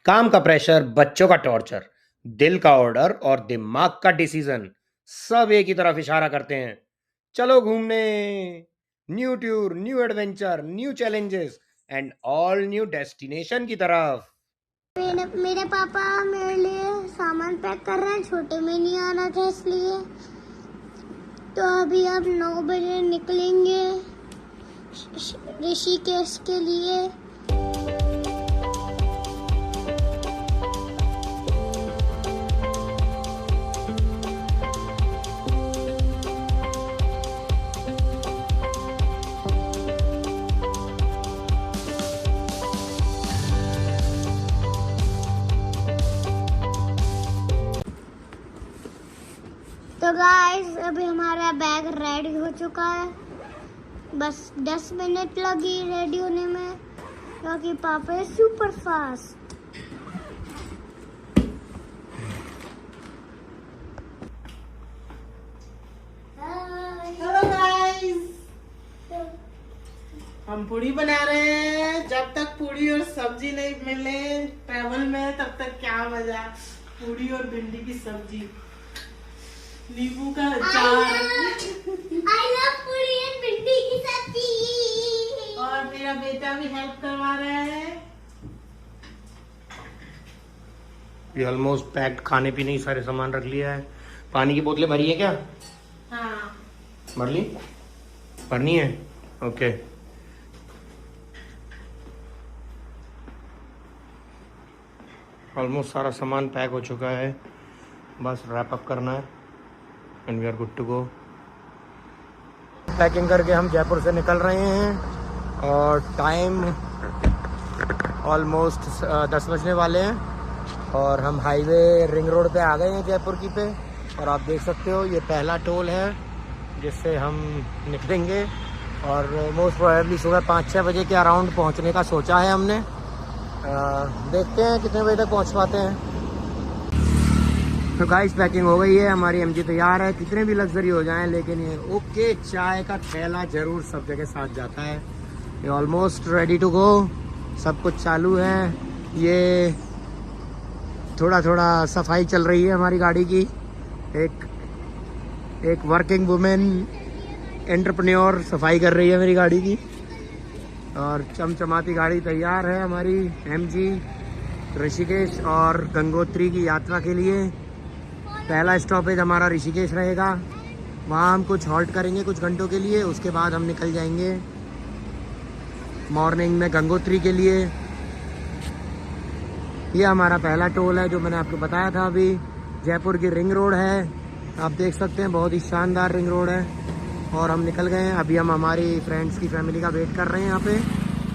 काम का प्रेशर, बच्चों का टॉर्चर, दिल का ऑर्डर और दिमाग का डिसीजन सब एक ही तरफ इशारा करते हैं। चलो घूमने। New tour, new adventure, new challenges and all new destination की तरफ। मेरे पापा मेरे लिए सामान पैक कर रहे हैं, छोटे में नहीं आना था इसलिए। तो अभी अब 9 बजे निकलेंगे ऋषिकेश के लिए। तो गाइस अभी हमारा बैग रेडी हो चुका है, बस 10 मिनट लगी रेडी होने में, क्योंकि पापा है सुपर फास्ट। हेलो गाइस, हम पूड़ी बना रहे हैं। जब तक पूड़ी और सब्जी नहीं मिले ट्रैवल में तब तक क्या मजा। पूड़ी और भिंडी की सब्जी, नींबू का अचार I love पूरी और भिंडी की सब्जी। और मेरा बेटा भी हेल्प करवा रहा है। ये ऑलमोस्ट पैक्ड खाने पीने की सारे सामान रख लिया है। पानी की बोतलें भरी है क्या? हाँ, भर ली? भरनी है? ओके। ऑलमोस्ट सारा सामान पैक हो चुका है, बस रैप अप करना है and we are good to go. Packing करके हम जयपुर से निकल रहे हैं और टाइम ऑलमोस्ट 10 बजने वाले हैं और हम हाईवे रिंग रोड पे आ गए हैं जयपुर की पे। और आप देख सकते हो ये पहला टोल है जिससे हम निकलेंगे और मोस्ट प्रोबेबली सुबह 5-6 बजे के अराउंड पहुंचने का सोचा है हमने। देखते हैं कितने बजे तक पहुंच पाते हैं। तो गाइस पैकिंग हो गई है, हमारी एमजी तैयार है। कितने भी लग्जरी हो जाएं लेकिन ये ओके चाय का थैला जरूर सब जगह साथ जाता है। ये ऑलमोस्ट रेडी टू गो, सब कुछ चालू है। ये थोड़ा थोड़ा सफाई चल रही है हमारी गाड़ी की। एक वर्किंग वुमेन एंटरप्रेन्योर सफाई कर रही है मेरी गाड़ी की और चमचमाती गाड़ी तैयार है हमारी एमजी ऋषिकेश और गंगोत्री की यात्रा के लिए। पहला स्टॉपेज हमारा ऋषिकेश रहेगा, वहाँ हम कुछ हॉल्ट करेंगे कुछ घंटों के लिए, उसके बाद हम निकल जाएंगे मॉर्निंग में गंगोत्री के लिए। ये हमारा पहला टोल है जो मैंने आपको बताया था। अभी जयपुर की रिंग रोड है, आप देख सकते हैं बहुत ही शानदार रिंग रोड है और हम निकल गए हैं। अभी हम हमारी फ्रेंड्स की फैमिली का वेट कर रहे हैं यहाँ पे,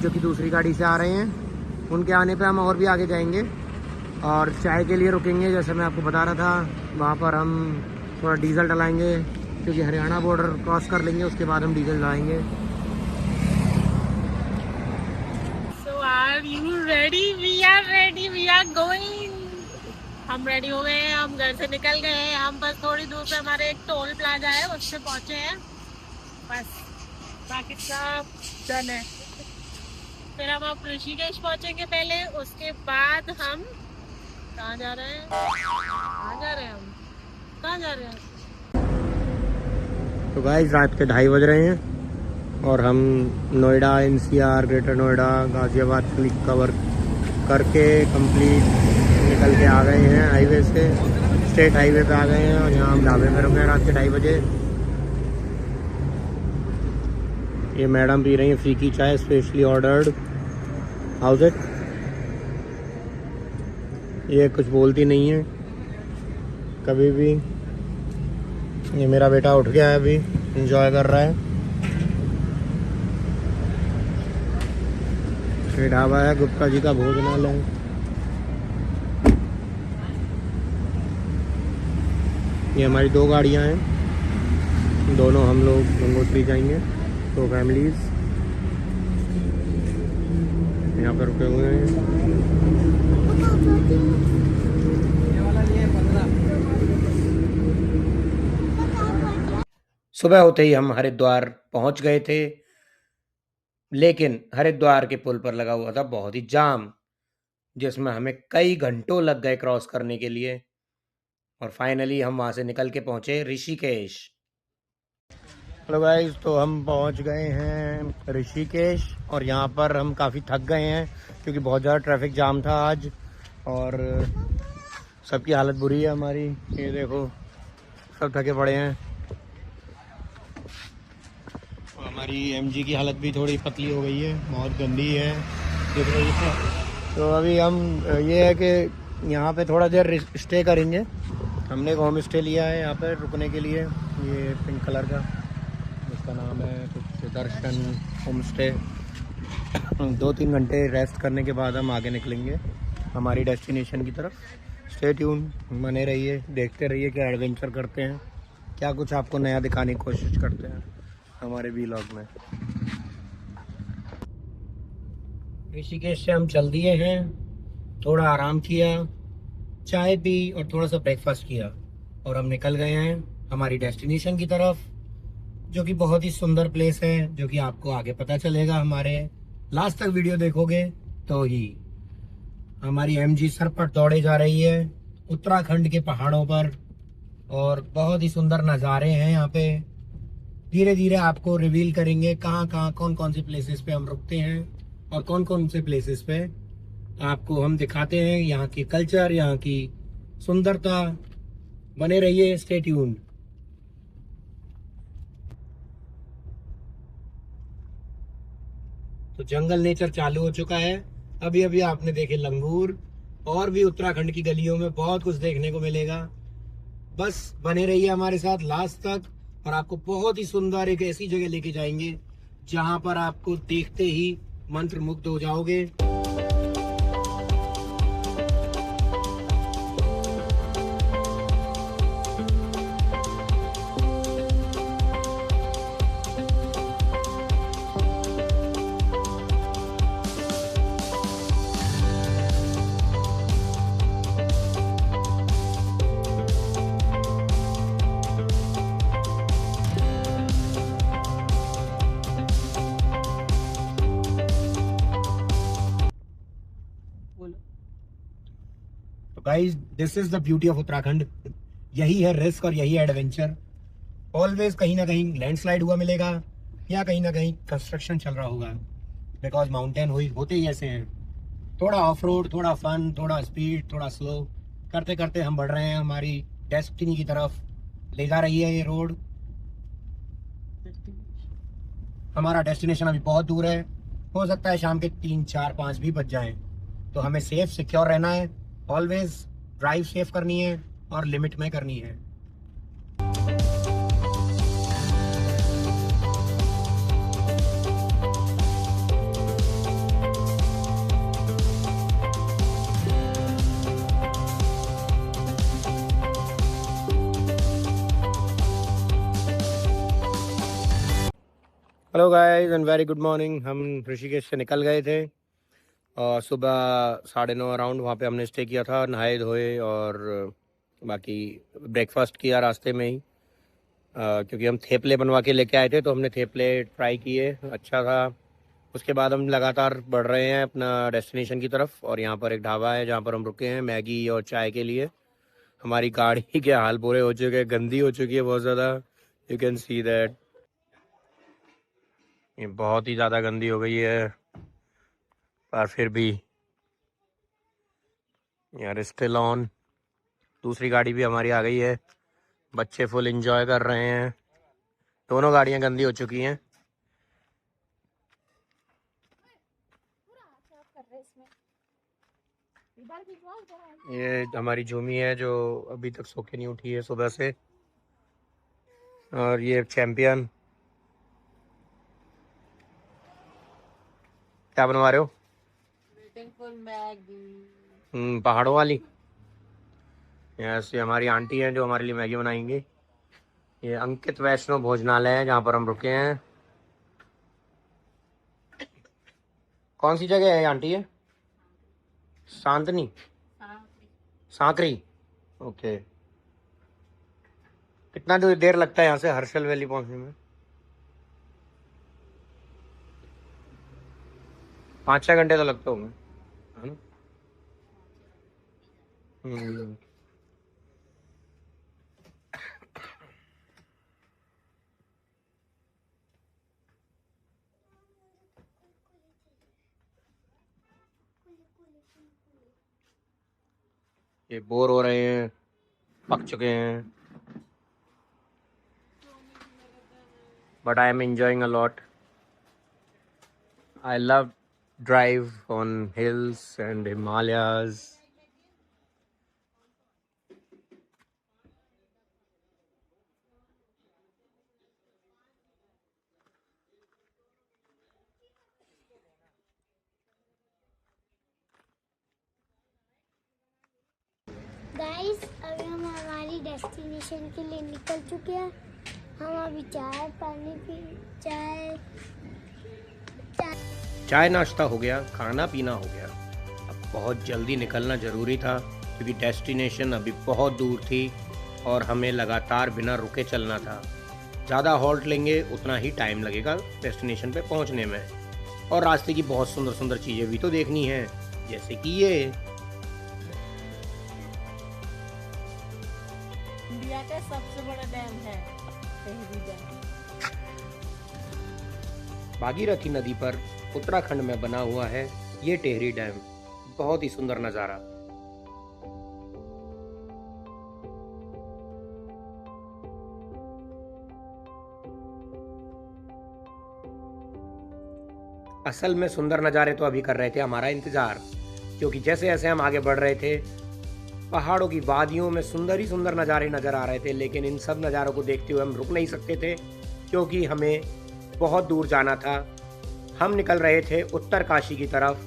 जो कि दूसरी गाड़ी से आ रहे हैं। उनके आने पे हम और भी आगे जाएंगे और चाय के लिए रुकेंगे। जैसे मैं आपको बता रहा था वहाँ पर हम थोड़ा डीजल डलाएंगे क्योंकि हरियाणा बॉर्डर क्रॉस कर लेंगे, उसके बाद हम diesel डलाएंगे। So are you ready? We are ready. We are going. हम रेडी हो गए हैं, हम घर से निकल गए हैं। हम बस थोड़ी दूर पे हमारे एक टोल प्लाजा है उससे पहुंचे हैं, बस बाकी सब डन है। फिर हम अब ऋषिकेश पहुंचेंगे पहले, उसके बाद हम कहाँ जा रहे हैं? कहाँ जा रहे हैं हम? कहाँ जा रहे हैं? तो गाइस रात के 2:30 बज रहे हैं और हम Noida NCR greater Noida Ghaziabad click cover करके कंप्लीट निकल के आ गए हैं हाईवे से। स्टेट हाईवे पे आ गए हैं और यहाँ हम ढाबे में रुके हैं रात के 2:30 बजे। ये मैडम पी रही है फीकी चाय, स्पेशली ऑर्डर्ड। House it? ये कुछ बोलती नहीं है कभी भी। ये मेरा बेटा उठ गया है अभी, एंजॉय कर रहा है। ये ढाबा है गुप्ता जी का भोजनालय। ये हमारी 2 गाड़ियां हैं, दोनों हम लोग गंगोत्री जाएंगे, 2 फैमिलीज यहाँ पर रुके हुए हैं। सुबह होते ही हम हरिद्वार पहुंच गए थे, लेकिन हरिद्वार के पुल पर लगा हुआ था बहुत ही जाम। जिसमें हमें कई घंटों लग गए क्रॉस करने के लिए, और फाइनली हम वहाँ से निकल के पहुँचे ऋषिकेश। हेलो गाइस, तो हम पहुँच गए हैं ऋषिकेश, और यहाँ पर हम काफ़ी थक गए हैं क्योंकि बहुत ज़्यादा ट्रैफिक जाम था आज, और सबकी हालत बुरी है हमारी। ये देखो, सब थके पड़े हैं। हमारी MG की हालत भी थोड़ी पतली हो गई है, बहुत गंदी है, दिख रही है। तो अभी हम ये है कि यहाँ पे थोड़ा देर स्टे करेंगे। हमने एक होम स्टे लिया है यहाँ पे रुकने के लिए, ये पिंक कलर का, इसका नाम है कुछ दर्शन होम स्टे। 2-3 घंटे रेस्ट करने के बाद हम आगे निकलेंगे हमारी डेस्टिनेशन की तरफ। स्टे ट्यून, बने रहिए, देखते रहिए क्या एडवेंचर करते हैं, क्या कुछ आपको नया दिखाने की कोशिश करते हैं हमारे व्लॉग में। ऋषिकेश से हम चल दिए हैं, थोड़ा आराम किया, चाय पी और थोड़ा सा ब्रेकफास्ट किया, और हम निकल गए हैं हमारी डेस्टिनेशन की तरफ, जो कि बहुत ही सुंदर प्लेस है, जो कि आपको आगे पता चलेगा। हमारे लास्ट तक वीडियो देखोगे तो ही। हमारी MG सर पर दौड़े जा रही है उत्तराखंड के पहाड़ों पर, और बहुत ही सुंदर नज़ारे हैं यहाँ पे। धीरे धीरे आपको रिवील करेंगे कहाँ कौन कौन से प्लेसेस पे हम रुकते हैं, और कौन कौन से प्लेसेस पे आपको हम दिखाते हैं यहाँ की कल्चर, यहाँ की सुंदरता। बने रहिए, स्टे ट्यून्ड। तो जंगल नेचर चालू हो चुका है। अभी अभी आपने देखे लंगूर, और भी उत्तराखंड की गलियों में बहुत कुछ देखने को मिलेगा। बस बने रहिए हमारे साथ लास्ट तक, और आपको बहुत ही सुंदर एक ऐसी जगह लेके जाएंगे जहां पर आपको देखते ही मंत्रमुग्ध हो जाओगे। Guys, this is the beauty of Uttarakhand. यही है रिस्क और यही है एडवेंचर। ऑलवेज कहीं ना कहीं लैंडस्लाइड हुआ मिलेगा, या कहीं ना कहीं कंस्ट्रक्शन चल रहा होगा, बिकॉज माउंटेन होते ही ऐसे हैं। थोड़ा ऑफ रोड, थोड़ा फन, थोड़ा स्पीड, थोड़ा स्लो करते करते हम बढ़ रहे हैं हमारी डेस्टिनी की तरफ। ले जा रही है ये रोड। हमारा डेस्टिनेशन अभी बहुत दूर है, हो सकता है शाम के 3, 4, 5 भी बज जाएं। तो हमें सेफ सिक्योर रहना है, ऑलवेज ड्राइव सेफ करनी है और लिमिट में करनी है। Hello guys and very good morning. हम ऋषिकेश से निकल गए थे, और सुबह 9:30 अराउंड वहाँ पे हमने स्टे किया था। नहाए धोए और बाकी ब्रेकफास्ट किया रास्ते में ही, क्योंकि हम थेपले बनवा के लेके आए थे, तो हमने थेपले ट्राई किए, अच्छा था। उसके बाद हम लगातार बढ़ रहे हैं अपना डेस्टिनेशन की तरफ, और यहाँ पर एक ढाबा है जहाँ पर हम रुके हैं मैगी और चाय के लिए। हमारी गाड़ी के हाल बुरे हो चुके हैं, गंदी हो चुकी है बहुत ज़्यादा, यू कैन सी दैट। ये बहुत ही ज़्यादा गंदी हो गई है, पर फिर भी यार स्टिल ऑन। दूसरी गाड़ी भी हमारी आ गई है, बच्चे फुल एंजॉय कर रहे हैं। दोनों गाड़ियां गंदी हो चुकी हैं। ये हमारी झूमी है जो अभी तक सो के नहीं उठी है सुबह से, और ये चैंपियन। क्या बनवा रहे हो? पहाड़ों वाली। यस, ये हमारी आंटी हैं जो हमारे लिए मैगी बनाएंगी। ये अंकित वैष्णव भोजनालय है जहाँ पर हम रुके हैं। कौन सी जगह है आंटी? ये सांतनी, सांकरी। ओके। कितना देर लगता है यहाँ से हर्षल वैली पहुँचने में? 5-6 घंटे तो लगते होंगे, है ना? हम्म। ये बोर हो रहे हैं, पक चुके हैं, but I am enjoying a lot. I love drive on hills and Himalayas. Guys अभी हम हमारी डेस्टिनेशन के लिए निकल चुके हैं। हम अभी चाय पानी पी चाय नाश्ता हो गया, खाना पीना हो गया। अब बहुत जल्दी निकलना ज़रूरी था क्योंकि डेस्टिनेशन अभी बहुत दूर थी और हमें लगातार बिना रुके चलना था। ज़्यादा हॉल्ट लेंगे उतना ही टाइम लगेगा डेस्टिनेशन पे पहुंचने में। और रास्ते की बहुत सुंदर सुंदर चीज़ें भी तो देखनी हैं, जैसे कि ये इंडिया का सबसे बड़ा डैम है टिहरी डैम। भागीरथी नदी पर उत्तराखंड में बना हुआ है ये टिहरी डैम। बहुत ही सुंदर नज़ारा। असल में सुंदर नज़ारे तो अभी कर रहे थे हमारा इंतज़ार, क्योंकि जैसे जैसे हम आगे बढ़ रहे थे पहाड़ों की वादियों में सुंदर ही सुंदर नज़ारे नज़र आ रहे थे। लेकिन इन सब नज़ारों को देखते हुए हम रुक नहीं सकते थे क्योंकि हमें बहुत दूर जाना था। हम निकल रहे थे उत्तरकाशी की तरफ,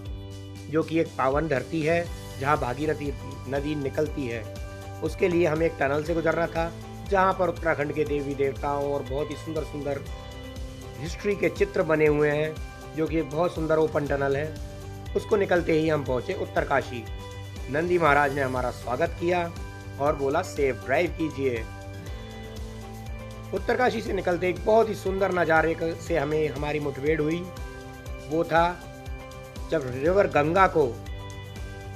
जो कि एक पावन धरती है जहाँ भागीरथी नदी निकलती है। उसके लिए हमें एक टनल से गुजरना था जहाँ पर उत्तराखंड के देवी देवताओं और बहुत ही सुंदर सुंदर हिस्ट्री के चित्र बने हुए हैं, जो कि एक बहुत सुंदर ओपन टनल है। उसको निकलते ही हम पहुँचे उत्तरकाशी। नंदी महाराज ने हमारा स्वागत किया और बोला सेफ ड्राइव कीजिए। उत्तरकाशी से निकलते एक बहुत ही सुंदर नज़ारे से हमें हमारी मुठभेड़ हुई। वो था जब रिवर गंगा को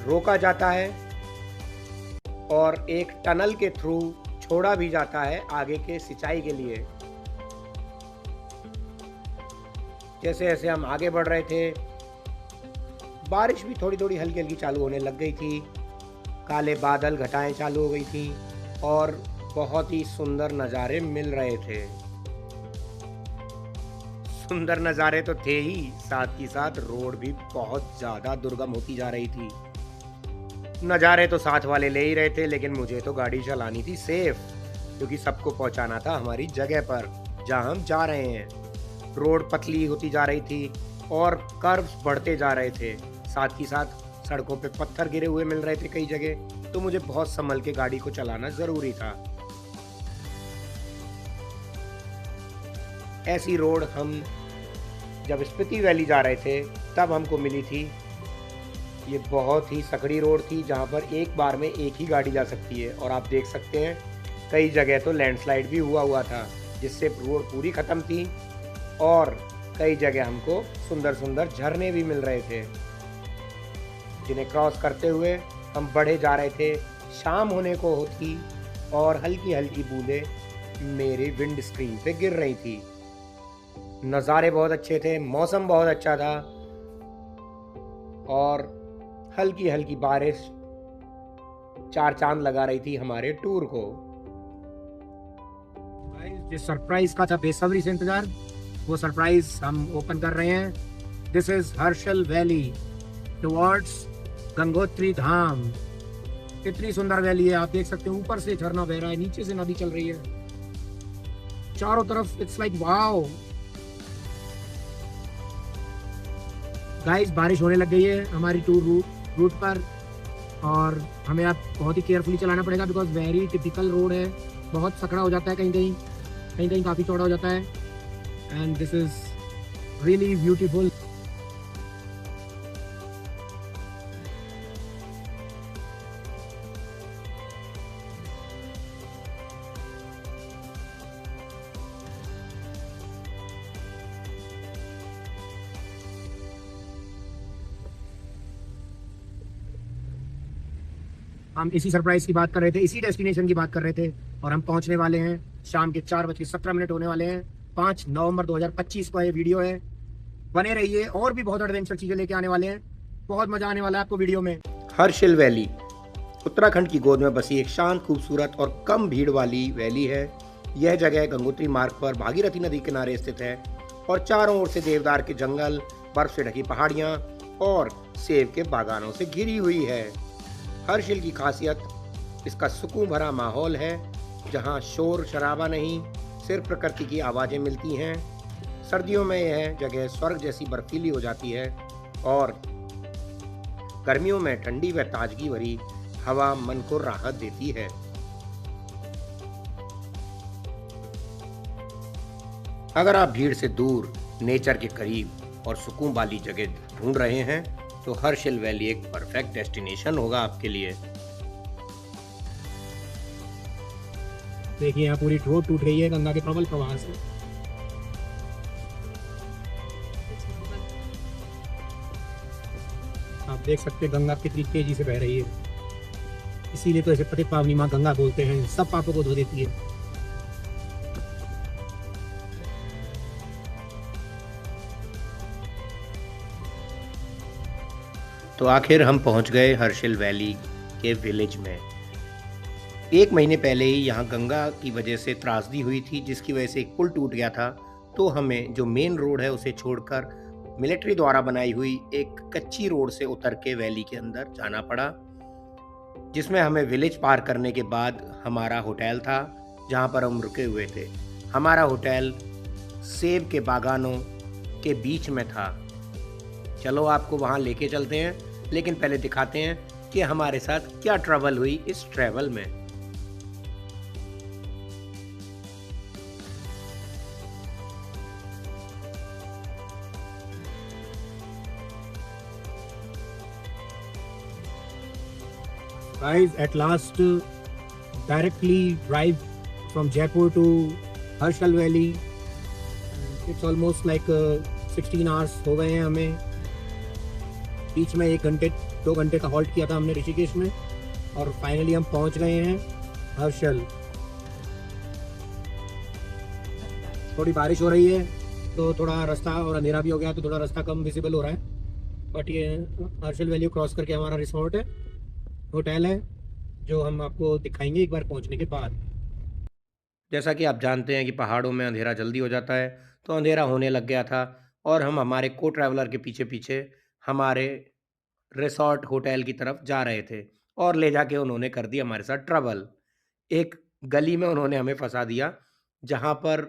रोका जाता है और एक टनल के थ्रू छोड़ा भी जाता है आगे के सिंचाई के लिए। जैसे जैसे हम आगे बढ़ रहे थे बारिश भी थोड़ी थोड़ी हल्की हल्की चालू होने लग गई थी। काले बादल घटाएं चालू हो गई थी और बहुत ही सुंदर नज़ारे मिल रहे थे। सुंदर नज़ारे तो थे ही, साथ ही साथ रोड भी बहुत ज़्यादा दुर्गम होती जा रही थी। नज़ारे तो साथ वाले ले ही रहे थे, लेकिन मुझे तो गाड़ी चलानी थी सेफ, क्योंकि सबको पहुंचाना था हमारी जगह पर जहां हम जा रहे हैं। रोड पतली होती जा रही थी और कर्व्स बढ़ते जा रहे थे। साथ ही साथ सड़कों पे पत्थर गिरे हुए मिल रहे थे कई जगह, तो मुझे बहुत संभल के गाड़ी को चलाना ज़रूरी था। ऐसी रोड हम जब स्पीति वैली जा रहे थे तब हमको मिली थी। ये बहुत ही सकड़ी रोड थी जहाँ पर एक बार में एक ही गाड़ी जा सकती है। और आप देख सकते हैं कई जगह तो लैंडस्लाइड भी हुआ था, जिससे रोड पूरी ख़त्म थी और कई जगह हमको सुंदर सुंदर झरने भी मिल रहे थे, जिन्हें क्रॉस करते हुए हम बढ़े जा रहे थे। शाम होने को होती और हल्की हल्की बूंदें मेरी विंड स्क्रीन पे गिर रही थी। नज़ारे बहुत अच्छे थे, मौसम बहुत अच्छा था और हल्की हल्की बारिश चार चांद लगा रही थी हमारे टूर को। जिस सरप्राइज का था बेसब्री से इंतजार, वो सरप्राइज हम ओपन कर रहे हैं। This is Harshil valley towards Gangotri Dham. कितनी सुंदर वैली है, आप देख सकते हैं। ऊपर से झरना बह रहा है, नीचे से नदी चल रही है, चारों तरफ इट्स लाइक वाओ। गाइस बारिश होने लग गई है हमारी टूर रूट पर और हमें अब बहुत ही केयरफुली चलाना पड़ेगा, बिकॉज वेरी टिपिकल रोड है। बहुत सकड़ा हो जाता है, कहीं कहीं काफ़ी चौड़ा हो जाता है। And this is really beautiful. हम इसी सरप्राइज की बात कर रहे थे, इसी डेस्टिनेशन की बात कर रहे थे और हम पहुंचने वाले हैं। शाम के 4:17 होने वाले हैं। 5 नवंबर 2025 का ये वीडियो है। बने रहिए, और भी बहुत एडवेंचर चीजें लेके आने वाले हैं। बहुत मजा आने वाला है आपको वीडियो में। हर्षिल वैली उत्तराखंड की गोद में बसी एक शांत, खूबसूरत और कम भीड़ वाली वैली है। यह जगह गंगोत्री मार्ग पर भागीरथी नदी किनारे स्थित है और चारों ओर से देवदार के जंगल, बर्फ से ढकी पहाड़ियां और सेब के बागानों से घिरी हुई है। हर्षिल की खासियत इसका सुकून भरा माहौल है, जहां शोर शराबा नहीं, सिर्फ प्रकृति की आवाजें मिलती हैं। सर्दियों में यह जगह स्वर्ग जैसी बर्फीली हो जाती है और गर्मियों में ठंडी व ताजगी भरी हवा मन को राहत देती है। अगर आप भीड़ से दूर, नेचर के करीब और सुकून वाली जगह ढूंढ रहे हैं तो हर्षिल वैली एक परफेक्ट डेस्टिनेशन होगा आपके लिए। देखिए यहाँ पूरी रोड टूट रही है गंगा के प्रबल प्रवाह से। आप देख सकते हैं गंगा कितनी तेजी से बह रही है। इसीलिए तो इसे पतित पावनी माँ गंगा बोलते हैं, सब पापों को धो देती है। तो आखिर हम पहुंच गए हर्षिल वैली के विलेज में। 1 महीने पहले ही यहाँ गंगा की वजह से त्रासदी हुई थी, जिसकी वजह से एक पुल टूट गया था। तो हमें जो मेन रोड है उसे छोड़कर मिलिट्री द्वारा बनाई हुई एक कच्ची रोड से उतर के वैली के अंदर जाना पड़ा, जिसमें हमें विलेज पार करने के बाद हमारा होटल था जहाँ पर हम रुके हुए थे। हमारा होटल सेब के बागानों के बीच में था। चलो आपको वहाँ लेके चलते हैं, लेकिन पहले दिखाते हैं कि हमारे साथ क्या ट्रैवल हुई इस ट्रैवल में। Guys, at last directly drive from Jaipur to Harshal Valley. It's almost like 16 hours हो गए हैं हमें। बीच में 1-2 घंटे का हॉल्ट किया था हमने ऋषिकेश में और फाइनली हम पहुंच गए हैं हर्षल। थोड़ी बारिश हो रही है तो थोड़ा रास्ता, और अंधेरा भी हो गया तो थोड़ा रास्ता कम विजिबल हो रहा है। बट ये हर्षल वैली क्रॉस करके हमारा रिसोर्ट है, होटल है, जो हम आपको दिखाएंगे एक बार पहुंचने के बाद। जैसा कि आप जानते हैं कि पहाड़ों में अंधेरा जल्दी हो जाता है, तो अंधेरा होने लग गया था और हम हमारे को ट्रैवलर के पीछे पीछे हमारे रिसोर्ट होटल की तरफ जा रहे थे और ले जाके उन्होंने कर दिया हमारे साथ ट्रबल। एक गली में उन्होंने हमें फंसा दिया जहाँ पर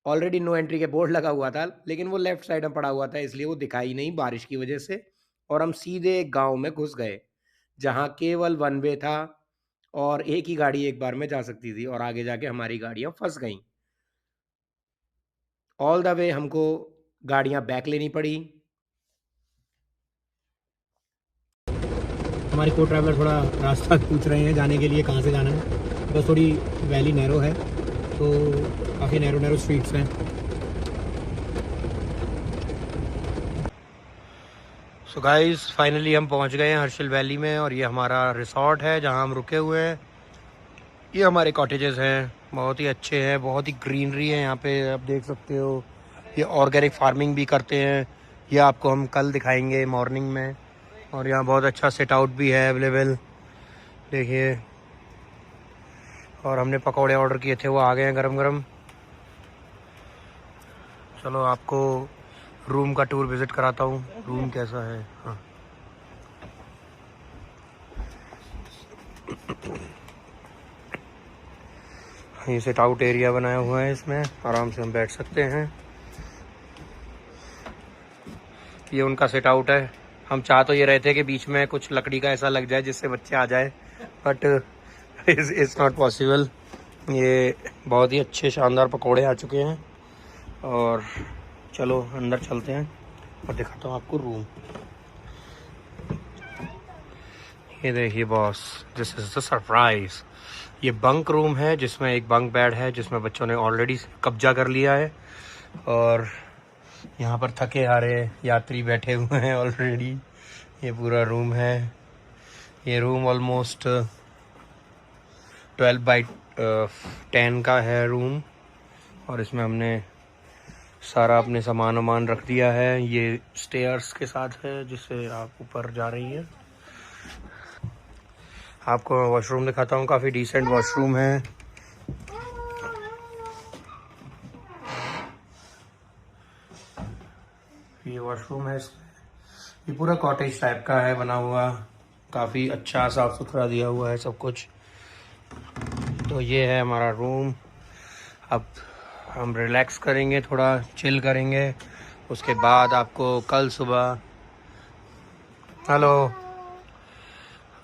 ऑलरेडी नो एंट्री के बोर्ड लगा हुआ था, लेकिन वो लेफ्ट साइड में पड़ा हुआ था, इसलिए वो दिखाई नहीं बारिश की वजह से। और हम सीधे एक गाँव में घुस गए जहाँ केवल 1 वे था और एक ही गाड़ी एक बार में जा सकती थी और आगे जाके हमारी गाड़ियाँ फंस गईं। ऑल द वे हमको गाड़ियाँ बैक लेनी पड़ी। हमारे को ट्रैवलर थोड़ा रास्ता पूछ रहे हैं जाने के लिए, कहाँ से जाना है। बस थोड़ी वैली नैरो है तो काफ़ी नैरो स्ट्रीट्स हैं। सो गाइस, फाइनली हम पहुंच गए हैं हर्षिल वैली में और ये हमारा रिसोर्ट है जहां हम रुके हुए हैं। ये हमारे कॉटेजेस हैं, बहुत ही अच्छे हैं, बहुत ही ग्रीनरी है यहाँ पे, आप देख सकते हो। ये ऑर्गेनिक फार्मिंग भी करते हैं, ये आपको हम कल दिखाएंगे मॉर्निंग में। और यहाँ बहुत अच्छा सेट आउट भी है अवेलेबल, देखिए। और हमने पकौड़े ऑर्डर किए थे, वो आ गए हैं गरम गरम। चलो आपको रूम का टूर विजिट कराता हूँ, रूम कैसा है। हाँ, ये सेट आउट एरिया बनाया हुआ है, इसमें आराम से हम बैठ सकते हैं। ये उनका सेट आउट है। हम चाह तो ये रहे थे कि बीच में कुछ लकड़ी का ऐसा लग जाए जिससे बच्चे आ जाए, बट इट्स नॉट पॉसिबल। ये बहुत ही अच्छे शानदार पकोड़े आ चुके हैं और चलो अंदर चलते हैं और दिखाता हूँ आपको रूम। ये देखिए boss, this is the surprise. ये बंक रूम है जिसमें एक बंक बेड है जिसमें बच्चों ने ऑलरेडी कब्जा कर लिया है और यहाँ पर थके हारे यात्री बैठे हुए हैं ऑलरेडी। ये पूरा रूम है, ये रूम ऑलमोस्ट 12 बाई 10 का है रूम, और इसमें हमने सारा अपने सामान वामान रख दिया है। ये स्टेयर्स के साथ है जिससे आप ऊपर जा रही हैं। आपको वॉशरूम दिखाता हूँ, काफ़ी डिसेंट वॉशरूम है। ये वॉशरूम है, ये पूरा कॉटेज टाइप का है बना हुआ, काफ़ी अच्छा साफ सुथरा दिया हुआ है सब कुछ। तो ये है हमारा रूम। अब हम रिलैक्स करेंगे, थोड़ा चिल करेंगे, उसके बाद आपको कल सुबह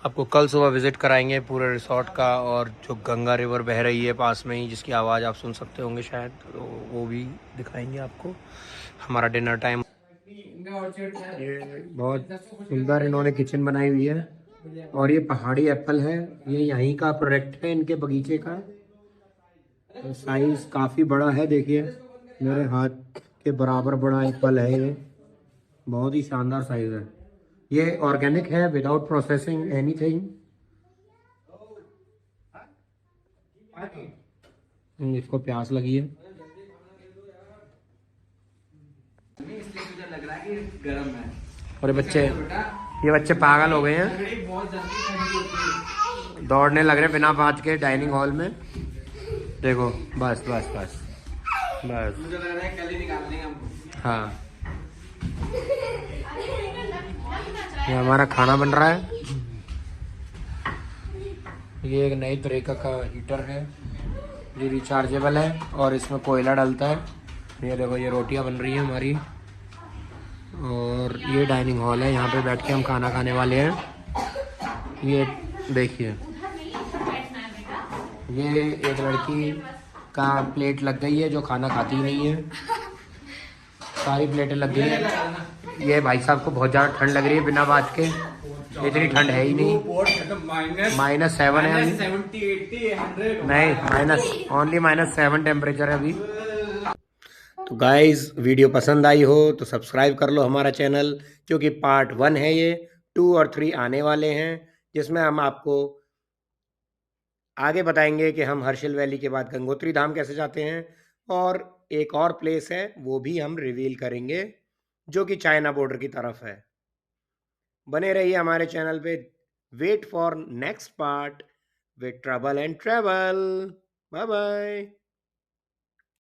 आपको कल सुबह विज़िट कराएंगे पूरे रिसोर्ट का, और जो गंगा रिवर बह रही है पास में ही, जिसकी आवाज़ आप सुन सकते होंगे शायद, तो वो भी दिखाएंगे आपको। हमारा डिनर टाइम, ये बहुत सुंदर इन्होंने किचन बनाई हुई है, और ये पहाड़ी एप्पल है, ये यहीं का प्रोडक्ट है इनके बगीचे का। साइज काफ़ी बड़ा है, देखिए मेरे हाथ के बराबर बड़ा एप्पल है ये, बहुत ही शानदार साइज है। ये ऑर्गेनिक है, विदाउट प्रोसेसिंग एनीथिंग। इसको प्यास लगी है, और ये बच्चे पागल हो गए हैं, दौड़ने लग रहे बिना बात के डाइनिंग हॉल में। देखो बस बस बस बस, मुझे लग रहा है कल ही निकाल देंगे हमको। हाँ, ये हमारा खाना बन रहा है। ये एक नई तरीका का हीटर है, ये रिचार्जेबल है और इसमें कोयला डलता है। ये देखो, ये रोटियां बन रही हैं हमारी, और ये डाइनिंग हॉल है, यहाँ पे बैठ के हम खाना खाने वाले हैं। ये देखिए, ये एक लड़की का प्लेट लग गई है जो खाना खाती नहीं है, सारी प्लेटें लग गई हैं। ये भाई साहब को बहुत ज़्यादा ठंड लग रही है बिना बात के, इतनी ठंड है ही नहीं, -7 है अभी, नहीं -7 टेम्परेचर है अभी। तो गाइज, वीडियो पसंद आई हो तो सब्सक्राइब कर लो हमारा चैनल, क्योंकि पार्ट 1 है ये, 2 और 3 आने वाले हैं, जिसमें हम आपको आगे बताएंगे कि हम हर्षिल वैली के बाद गंगोत्री धाम कैसे जाते हैं, और एक और प्लेस है वो भी हम रिवील करेंगे जो कि चाइना बॉर्डर की तरफ है। बने रहिए हमारे चैनल पे। Wait for next part with trouble and travel. Bye bye.